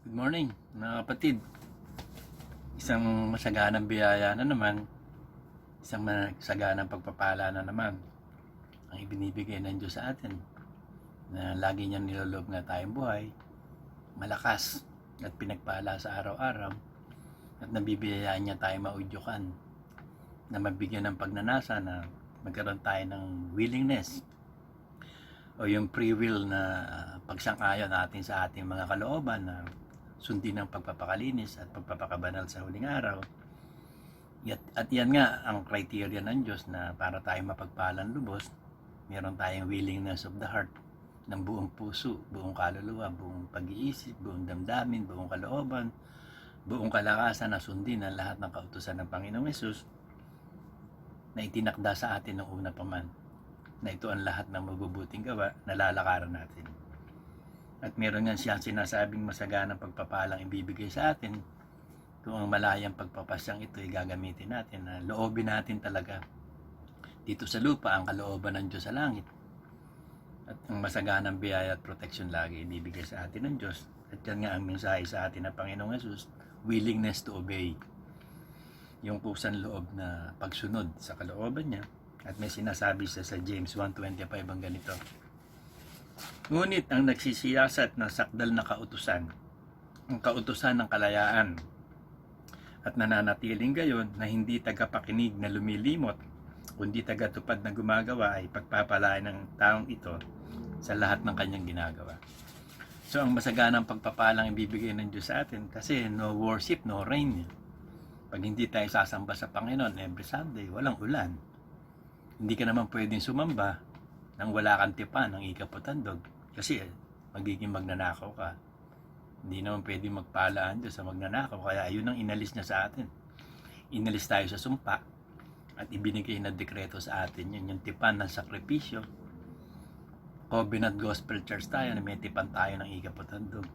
Good morning, mga kapatid. Isang masaganang biyaya na naman, isang masaganang pagpapala na naman ang ibinibigay ng Diyos sa atin na lagi niyang nilolob na tayong buhay, malakas at pinagpala sa araw-araw at nabibiyayaan niya tayo maudyukan na mabigyan ng pagnanasa na magkaroon tayo ng willingness o yung free will na pagsang-ayon natin sa ating mga kalooban na sundin ang pagpapakalinis at pagpapakabanal sa huling araw. At yan nga ang criteria ng Diyos na para tayo mapagpalang lubos, meron tayong willingness of the heart ng buong puso, buong kaluluwa, buong pag-iisip, buong damdamin, buong kalooban, buong kalakasan na sundin ang lahat ng kautusan ng Panginoong Hesus na itinakda sa atin ng una pa man, na ito ang lahat ng mabubuting gawa na lalakaran natin. At meron nga siyang sinasabing masaganang pagpapalang ibibigay sa atin kung ang malayang pagpapasyang ito ay gagamitin natin na loobin natin talaga dito sa lupa ang kalooban ng Diyos sa langit. At ang masaganang biyaya at protection lagi ibibigay sa atin ng Diyos. At yan nga ang mensahe sa atin ng Panginoong Hesus, willingness to obey. Yung kusang loob na pagsunod sa kalooban niya. At may sinasabi siya sa James 1:25 ang ganito. Ngunit ang nagsisiyasat ng sakdal na kautusan, ang kautusan ng kalayaan, at nananatiling gayon na hindi tagapakinig na lumilimot, kundi tagatupad na gumagawa ay pagpapalain ng taong ito sa lahat ng kanyang ginagawa. So ang masaganang pagpapalang ibibigay ng Diyos sa atin kasi no worship, no rain. Pag hindi tayo sasamba sa Panginoon every Sunday, walang ulan. Hindi ka naman pwedeng sumamba nang wala kang tipan ng ikaputandog kasi magiging magnanakaw ka. Hindi naman pwedeng magpalaan Diyos sa magnanakaw, kaya yun ang inalis niya sa atin. Inalis tayo sa sumpa at ibinigay na dekreto sa atin yun, yung tipan ng sakripisyo. Covenant Gospel Church tayo na may tipan tayo ng ikaputandog.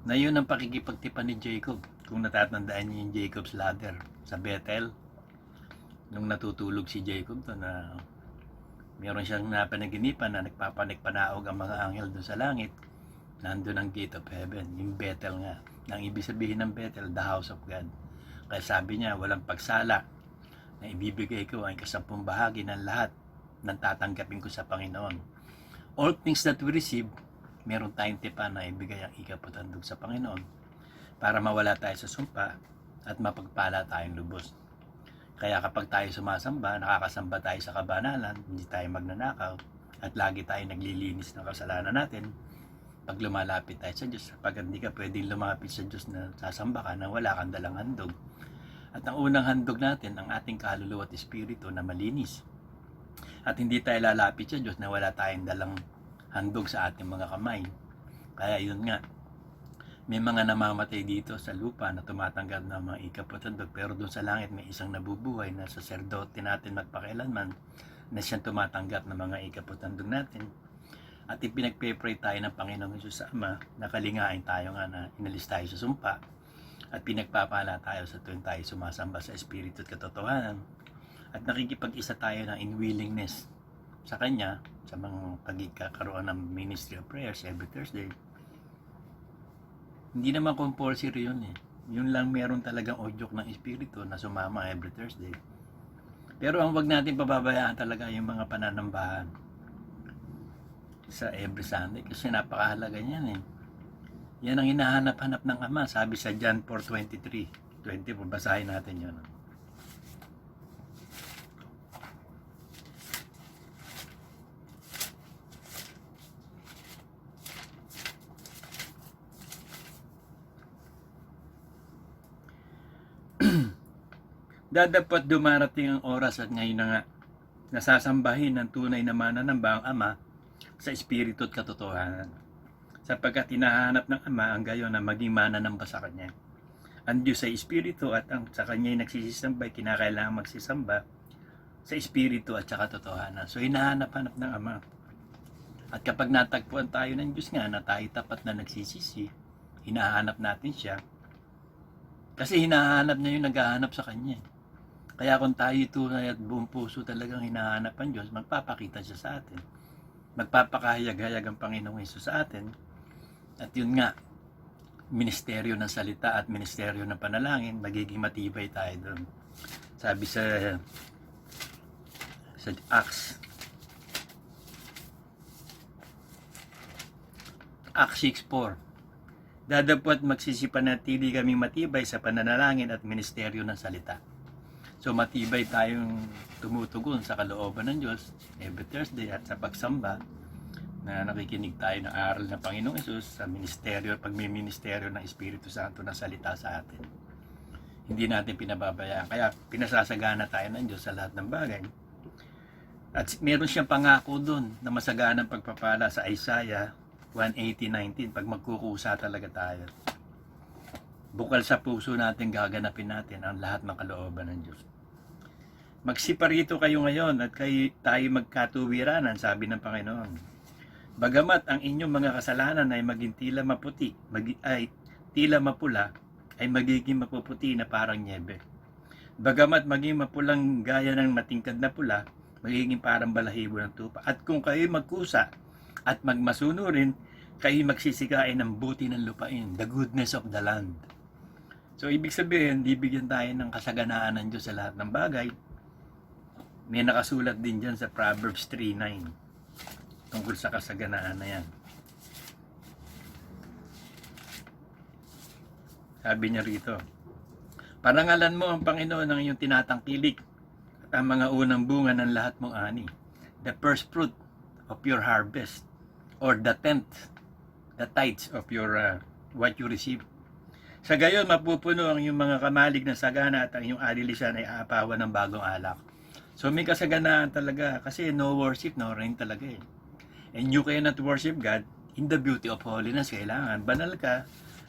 Na yun ang pakikipagtipan ni Jacob. Kung natatandaan niyo yung Jacob's Ladder sa Bethel, nung natutulog si Jacob to na meron siyang napanaginipan na nagpapanik-panaog ang mga anghel doon sa langit, nandun ang gate of heaven, yung Bethel nga. Ang ibig sabihin ng Bethel, the house of God. Kaya sabi niya, walang pagsala na ibibigay ko ang kasampung bahagi ng lahat ng tatanggapin ko sa Panginoon. All things that we receive, meron tayong tipan na ibigay ang ikaputandog sa Panginoon para mawala tayo sa sumpa at mapagpala tayong lubos. Kaya kapag tayo sumasamba, nakakasamba tayo sa kabanalan, hindi tayo magnanakaw, at lagi tayo naglilinis ng kasalanan natin pag lumalapit tayo sa Diyos. Pag hindi ka pwedeng lumapit sa Diyos na sasamba ka na wala kang dalang handog. At ang unang handog natin, ang ating kaluluwa at espiritu na malinis. At hindi tayo lalapit sa Diyos na wala tayong dalang handog sa ating mga kamay. Kaya yun nga, may mga namamatay dito sa lupa na tumatanggap ng mga ikaputandog, pero doon sa langit may isang nabubuhay na saserdote natin magpakailanman na siyang tumatanggap ng mga ikaputandog natin. At ipinagpe-pray tayo ng Panginoong Hesus sa Ama na kalingain tayo nga na inalis tayo sa sumpa at pinagpapala tayo sa tuwing tayo sumasamba sa Espiritu at katotohanan at nakikipag-isa tayo ng in willingness sa Kanya sa mga pagkakaroon ng Ministry of Prayers every Thursday. Hindi naman compulsory yun eh. Yun lang meron talagang udyok ng Espiritu na sumama every Thursday. Pero ang wag natin pababayaan talaga yung mga pananambahan sa every Sunday kasi napakahalaga niyan eh. Yan ang hinahanap-hanap ng Ama, sabi sa John 4:23. Basahin natin yun. Dadapat dumarating ang oras at ngayon na nga nasasambahin ng tunay na mananamba ang Ama sa Espiritu at katotohanan. Sapagkat hinahanap ng Ama ang gayon na maging mananamba sa Kanya. Ang Diyos ay Espiritu at ang sa Kanya ay nagsisisamba, kinakailangan magsisamba sa Espiritu at sa katotohanan. So hinahanap-hanap ng Ama. At kapag natagpuan tayo ng Diyos nga na tayo tapat na nagsisisi, hinahanap natin siya. Kasi hinahanap niya yung naghahanap sa Kanya. Kaya kung tayo tunay at buong puso talagang hinahanap ang Diyos, magpapakita siya sa atin. Magpapakahayag-hayag ang Panginoong Hesus sa atin. At yun nga, ministeryo ng salita at ministeryo ng panalangin, magiging matibay tayo doon. Sabi sa Acts 6:4, dadapot magsisipanatili kaming matibay sa pananalangin at ministeryo ng salita. So matibay tayong tumutugon sa kalooban ng Diyos every Thursday at sa pagsamba na nakikinig tayo ng aral ng Panginoong Hesus sa ministeryo, pagmiministeryo ng Espiritu Santo na salita sa atin. Hindi natin pinababayaan. Kaya pinasasagana tayo ng Diyos sa lahat ng bagay. At meron siyang pangako doon na masaganang pagpapala sa Isaiah 1:18-19 pag magkukusa talaga tayo. Bukal sa puso natin gaganapin natin ang lahat ng kalooban ng Diyos. Magsiparito kayo ngayon at tayo magkatuwiranan, sabi ng Panginoon. Bagamat ang inyong mga kasalanan ay maging tila maputi, tila mapula, ay magiging mapuputi na parang nyebe. Bagamat maging mapulang gaya ng matingkad na pula, magiging parang balahibo ng tupa. At kung kayo magkusa at magmasunurin, kayo magsisikain ng buti ng lupain, the goodness of the land. So, ibig sabihin, bibigyan tayo ng kasaganaan ng Diyos sa lahat ng bagay. May nakasulat din dyan sa Proverbs 3:9 tungkol sa kasaganaan na yan. Sabi niya rito, parangalan mo ang Panginoon ng iyong tinatangkilik at ang mga unang bunga ng lahat mong ani, the first fruit of your harvest, or the tithes of your what you receive. Sa gayon, mapupuno ang iyong mga kamalig na sagana at ang iyong alilisan ay aapawan ng bagong alak. So may kasaganaan talaga kasi no worship, no rain talaga eh. And you cannot worship God in the beauty of holiness. Kailangan banal ka,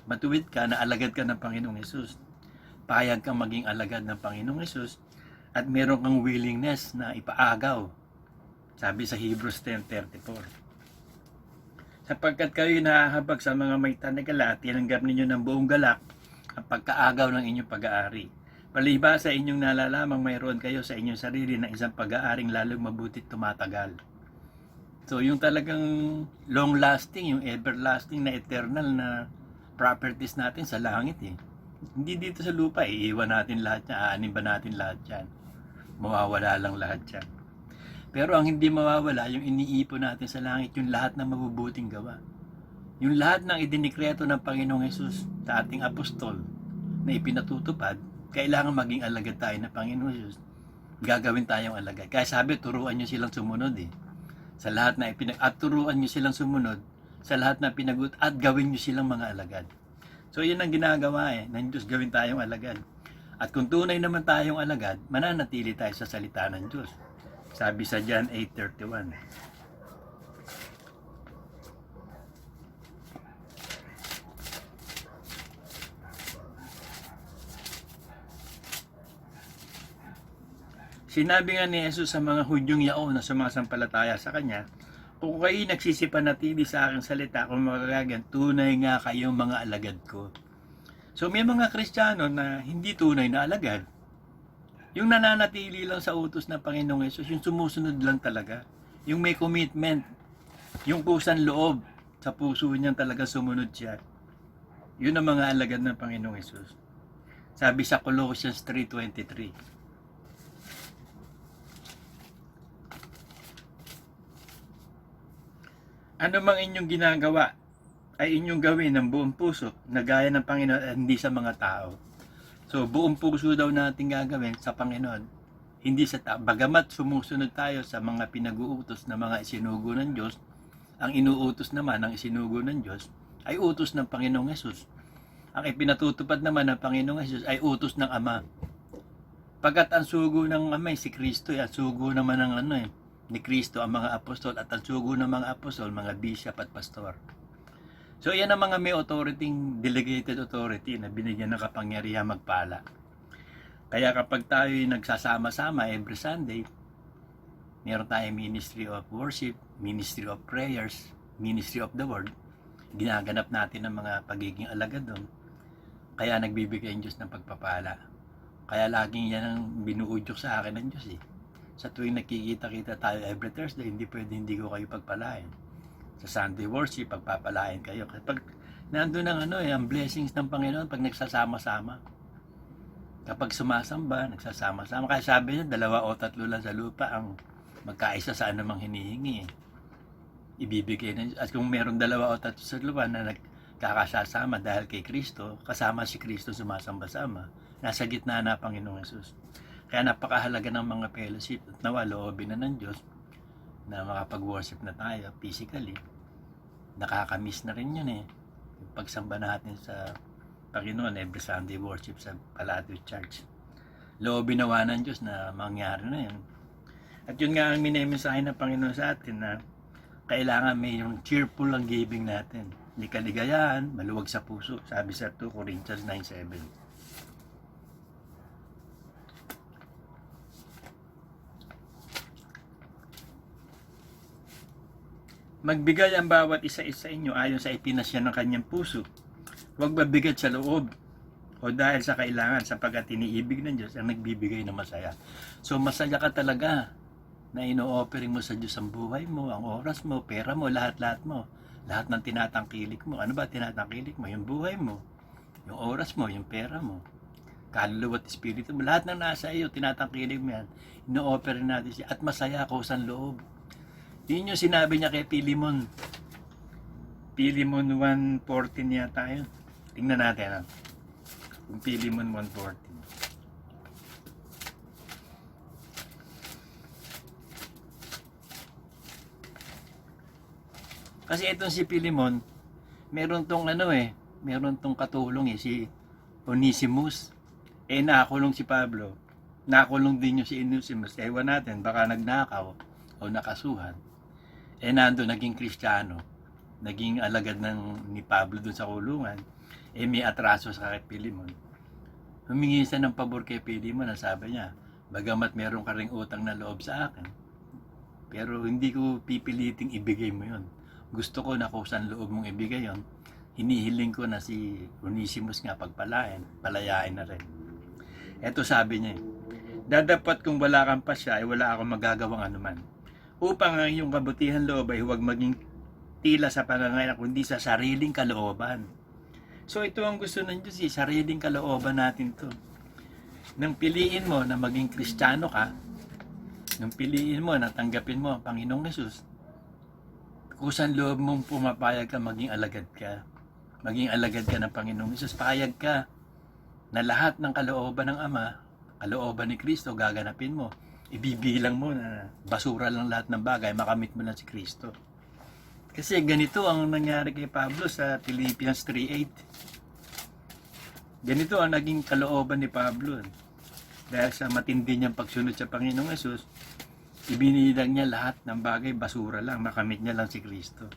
matuwid ka, na alagad ka ng Panginoong Hesus. Payag kang maging alagad ng Panginoong Hesus at meron kang willingness na ipaagaw. Sabi sa Hebrews 10:34. Sapagkat kayo nahahabag sa mga may tanagala, tinanggap ninyo ng buong galak ang pagkaagaw ng inyong pag-aari. Palibhasa inyong nalalamang mayroon kayo sa inyong sarili na isang pag-aaring lalong mabutit tumatagal. So yung talagang long-lasting, yung everlasting na eternal na properties natin sa langit eh. Hindi dito sa lupa, iiwan natin lahat yan, aanin ba natin lahat yan? Mawawala lang lahat yan. Pero ang hindi mawawala, yung iniipon natin sa langit, yung lahat ng mabubuting gawa. Yung lahat ng idinikreto ng Panginoong Hesus sa ating apostol na ipinatutupad, kailangan maging alagad tayo ng Panginoong Hesus. Gagawin tayong alagad. Kaya sabi, turuan nyo silang sumunod eh. Sa lahat na at turuan nyo silang sumunod sa lahat na pinagut at gawin nyo silang mga alagad. So yun ang ginagawa eh, ng Diyos, gawin tayong alagad. At kung tunay naman tayong alagad, mananatili tayo sa salita ng Diyos. Sabi sa John 8:31. Sinabi nga ni Jesus sa mga Hudyong yaon na sumasampalataya sa Kanya, kung kayo nagsisipanatili sa aking salita, kung magagagan, tunay nga kayong mga alagad ko. So may mga Kristiyano na hindi tunay na alagad. Yung nananatili lang sa utos ng Panginoong Hesus, yung sumusunod lang talaga. Yung may commitment, yung kusang loob, sa puso niya talaga sumunod siya. Yun ang mga alagad ng Panginoong Hesus. Sabi sa Colossians 3:23. Ano mang inyong ginagawa ay inyong gawin ng buong puso na gaya ng Panginoon at hindi sa mga tao. So buong puso daw natin gagawin sa Panginoon, hindi sa tao. Bagamat sumusunod tayo sa mga pinag-uutos na mga isinugo ng Diyos, ang inuutos naman ng isinugo ng Diyos ay utos ng Panginoong Hesus. Ang ipinatutupad naman ng Panginoong Hesus ay utos ng Ama. Pagkat ang sugo ng Ama si Kristo, ang sugo naman ng ni Kristo ang mga apostol, at ang sugo ng mga apostol, mga bishop at pastor. So yan ang mga may authority, delegated authority na binigyan ng kapangyarihan magpala. Kaya kapag tayo nagsasama-sama every Sunday, meron tayong ministry of worship, ministry of prayers, ministry of the word, ginaganap natin ang mga pagiging alagad doon. Kaya nagbibigay ang Diyos ng pagpapala. Kaya laging yan ang binuudyok sa akin ng Diyos eh. Sa tuwing nakikita-kita tayo every Thursday, hindi pwede hindi ko kayo pagpalain. Sa Sunday worship, pagpapalain kayo. Kapag Nandun ang ang blessings ng Panginoon pag nagsasama-sama. Kapag sumasamba, nagsasama-sama. Kaya sabi niya, 2 o 3 lang sa lupa ang magkaisa sa anumang hinihingi. Ibibigay na. At kung meron 2 o 3 sa lupa na nagkakasasama dahil kay Kristo, kasama si Kristo sumasamba-sama, nasa gitna na Panginoong Yesus. Kaya napakahalaga ng mga fellowship at nawa loobin na ng Diyos na makapag-worship na tayo physically. Nakakamiss na rin yun yung pagsamba natin sa Panginoon every Sunday worship sa Palatio Church. Loobin nawa ng Diyos na mangyari na yun. At yun nga ang minemensahe ng Panginoon sa atin na kailangan may yung cheerful ang giving natin. Hindi kaligayahan, maluwag sa puso. Sabi sa 2 Corinthians 9:7. Magbigay ang bawat isa-isa inyo ayon sa ipinasya ng kanyang puso. Huwag mabigat sa loob o dahil sa kailangan sapagkat iniibig ng Diyos ang nagbibigay ng masaya. So masaya ka talaga na ino-offering mo sa Diyos ang buhay mo, ang oras mo, pera mo, lahat-lahat mo. Lahat ng tinatangkilik mo. Ano ba tinatangkilik mo? Yung buhay mo, yung oras mo, yung pera mo, kaluluwa at espiritu mo. Lahat ng nasa iyo, tinatangkilik mo yan. Ino-offering natin siya at masaya ako sa loob. Yun yung sinabi niya kay Pilimon. Pilimon 1:14 yata yun. Tingnan natin. Kung Pilimon 1:14. Kasi itong si Pilimon, meron tong meron tong katulong si Onesimus. Nakulong si Pablo. Nakulong din yung si Onesimus. Ewan natin, baka nagnakaw o nakasuhan. Nando naging Kristiyano, naging alagad ni Pablo dun sa kulungan, may atraso sa kay Pilimon. Humingi siya ng pabor kay Pilimon, sabi niya, bagamat meron ka ring utang na loob sa akin, pero hindi ko pipiliting ibigay mo yon. Gusto ko na kusan loob mong ibigay yon. Hinihiling ko na si Onesimus nga palayain na rin. Eto sabi niya, dadapat kung wala kang pasya ay wala akong magagawang anuman. Upang ang iyong kabutihan loob ay huwag maging tila sa pangangailangan kundi sa sariling kalooban. So ito ang gusto ng Diyos, sariling kalooban natin to. Nang piliin mo na maging Kristiyano ka, nang piliin mo na tanggapin mo ang Panginoong Yesus, kusan loob mong pumapayag ka maging alagad ka. Maging alagad ka ng Panginoong Yesus, payag ka na lahat ng kalooban ng Ama, kalooban ni Kristo, gaganapin mo. Ibibilang mo na basura lang lahat ng bagay, makamit mo lang si Kristo. Kasi ganito ang nangyari kay Pablo sa Philippians 3:8. Ganito ang naging kalooban ni Pablo. Dahil sa matindi niyang pagsunod sa Panginoong Yesus, ibinilang niya lahat ng bagay, basura lang, makamit niya lang si Kristo.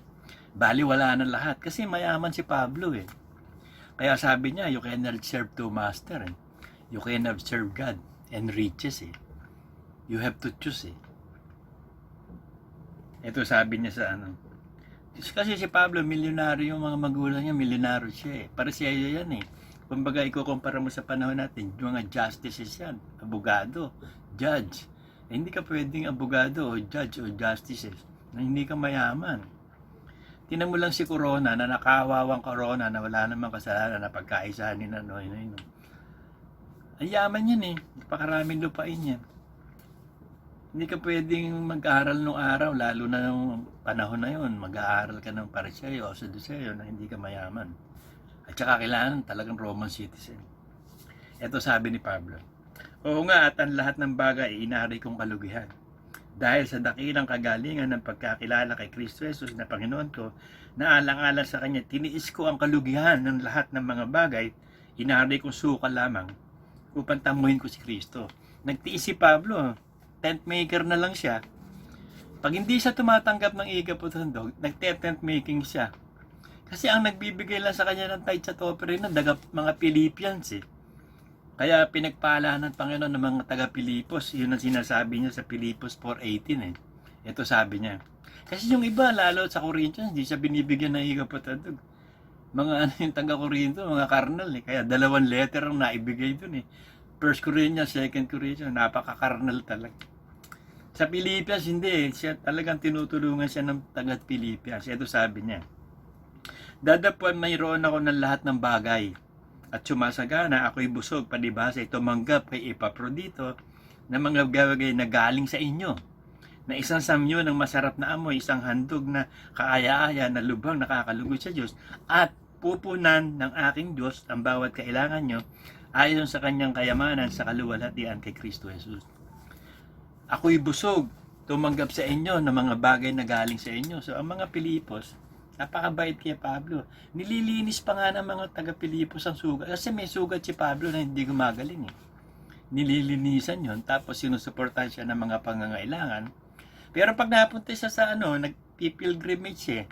Bali wala na lahat kasi mayaman si Pablo Kaya sabi niya, you cannot serve two masters. You cannot serve God and riches You have to choose Ito sabi niya sa kasi si Pablo, milyonaryo yung mga magulang niya, milyonaryo siya Para siya yan Kumbaga, ikukumpara mo sa panahon natin, yung mga justices yan, abogado, judge. Hindi ka pwedeng abogado o judge o justices na hindi ka mayaman. Tinan mo lang si Corona, na nakawawang Corona, na wala namang kasalanan na pagkaisahan ni Noy. Ang yaman yan napakaraming lupain yan. Hindi ka pwedeng mag-aaral nung araw, lalo na nung panahon na yun, mag-aaral ka ng pariseo o saduseo na hindi ka mayaman. At saka kailangan talagang Roman citizen. Ito sabi ni Pablo, oo nga at ang lahat ng bagay inari kong kalugihan. Dahil sa dakilang kagalingan ng pagkakilala kay Kristo Jesus na Panginoon ko, naalang-alang sa Kanya, tiniis ko ang kalugihan ng lahat ng mga bagay, inari kong suka lamang upang tamuhin ko si Kristo. Nagtiis si Pablo, tent maker na lang siya. Pag hindi siya tumatanggap ng ikaputundog, nagte-tent making siya. Kasi ang nagbibigay lang sa kanya ng tithe at offering ng mga Philippians Kaya pinagpala ng Panginoon ng mga taga-Pilipos. Yun ang sinasabi niya sa Pilipos 4:18 Ito sabi niya. Kasi yung iba, lalo sa Corinthians, hindi siya binibigyan ng ikaputundog. Mga yung taga-Corinto, mga karnal Kaya 2 letter ang naibigay dun 1 Corinthians, 2 Corinthians, napaka-karnal talaga. Sa Pilipinas, hindi siya talagang tinutulungan siya ng taga-Pilipinas. Ito sabi niya, Dadapuan mayroon ako ng lahat ng bagay. At sumasagana, ako'y busog, palibhasa tumanggap kay Epaprodito na mga bagay na galing sa inyo. Na isang samyo ng masarap na amoy, isang handog na kaaya-aya na lubhang nakakalugod sa Diyos, at pupunan ng aking Diyos ang bawat kailangan nyo ayon sa kanyang kayamanan sa kaluwalhatian kay Kristo Jesus. Ako'y busog, tumanggap sa inyo ng mga bagay na galing sa inyo. So ang mga Pilipos, napakabait kay Pablo. Nililinis pa nga ng mga taga-Pilipos ang sugat. Kasi may sugat si Pablo na hindi gumagaling eh. Nililinisan yon, tapos sinusuportahan siya ng mga pangangailangan. Pero pag napunta siya sa nagpipilgrimage eh,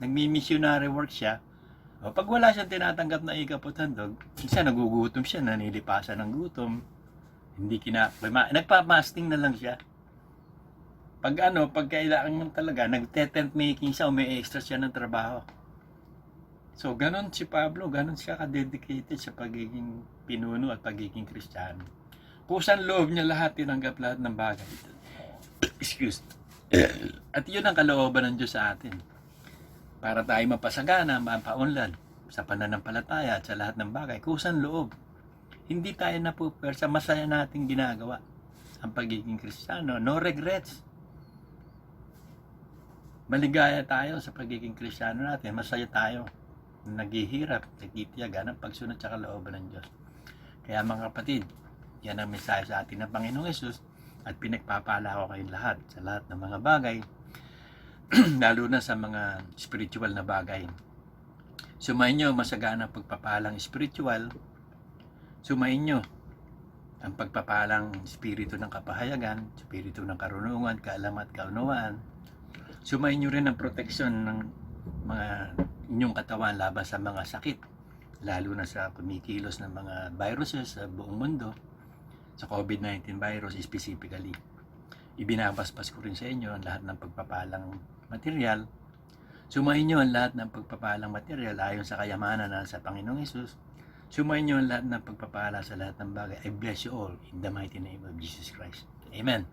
nagmi-missionary work siya, o pag wala siyang tinatanggap na ikapot handog, minsan nagugutom siya, nanilipasan ng gutom, hindi nagpa-fasting na lang siya. Pag kailangan talaga, nagte-tent making siya o may extra siya ng trabaho. So, ganun si Pablo, ganun siya ka-dedicated sa pagiging pinuno at pagiging Kristiyano. Kusang loob niya lahat, tinanggap lahat ng bagay. Excuse. At yun ang kalooban ng Diyos sa atin. Para tayo mapasagana, mapaunlad sa pananampalataya at sa lahat ng bagay. Kusang loob. Hindi tayo napupersa, masaya nating ginagawa ang pagiging Kristiyano. No regrets. Maligaya tayo sa pagiging Kristiyano natin. Masaya tayo. Naghihirap, nagtitiyaga ng pagsunod sa kalooban ng Diyos. Kaya mga kapatid, yan ang mensahe sa atin ng Panginoong Hesus, at pinagpapala ko kayong lahat sa lahat ng mga bagay, lalo na sa mga spiritual na bagay. Sumayin nyo masagana pagpapalang spiritual, sumayin nyo ang pagpapalang spirito ng kapahayagan, spirito ng karunungan, kaalaman at kaunawaan. Sumayin nyo rin ang proteksyon ng mga inyong katawan laban sa mga sakit, lalo na sa kumikilos ng mga viruses sa buong mundo, sa COVID-19 virus specifically. Ibinabasbas ko rin sa inyo ang lahat ng pagpapalang material. Sumayin nyo ang lahat ng pagpapalang material ayon sa kayamanan na sa Panginoong Hesus. Sumayin nyo ang lahat ng pagpapala sa lahat ng bagay. I bless you all in the mighty name of Jesus Christ. Amen.